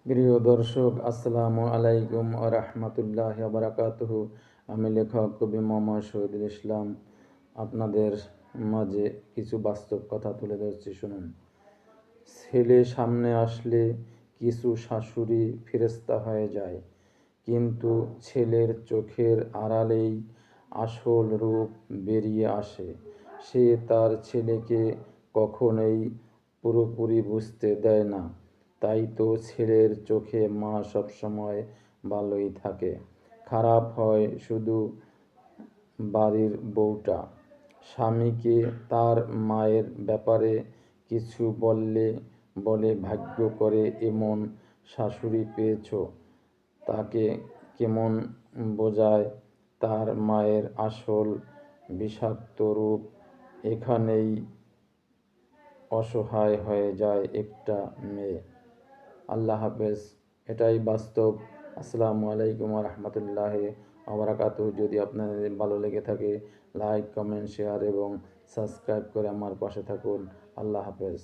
প্রিয় দর্শক, আসসালামু আলাইকুম ওয়া রাহমাতুল্লাহি ওয়া বারাকাতুহু। আমি লেখক কবি মোহাম্মদ শহীদুল ইসলাম আপনাদের মাঝে কিছু বাস্তব কথা তুলে ধরছি, শুনুন। ছেলে সামনে আসলে কিছু শাশুড়ি ফেরেশতা হয়ে যায়, কিন্তু ছেলের চোখের আড়ালেই আসল রূপ বেরিয়ে আসে। সে তার ছেলেকে কখনোই পুরোপুরি বুঝতে দেয় না। তাই তো ছেলের চোখে মা সবসময় ভালোই থাকে, খারাপ হয় শুধু বাড়ির বউটা। স্বামীকে তার মায়ের ব্যাপারে কিছু বলে ভাগ্য করে এমন শাশুড়ি পেয়েছ। তাকে কেমন বোঝায় তার মায়ের আসল বিষাক্ত রূপ। এখানেই অসহায় হয়ে যায় একটা মেয়ে। আল্লাহ হাফেজ। এটাই বাস্তব। আসসালামু আলাইকুম ওয়া রাহমাতুল্লাহি ওয়া বারাকাতুহু। যদি আপনাদের ভালো লেগে থাকে, লাইক, কমেন্ট, শেয়ার এবং সাবস্ক্রাইব করে আমার পাশে থাকুন। আল্লাহ হাফেজ।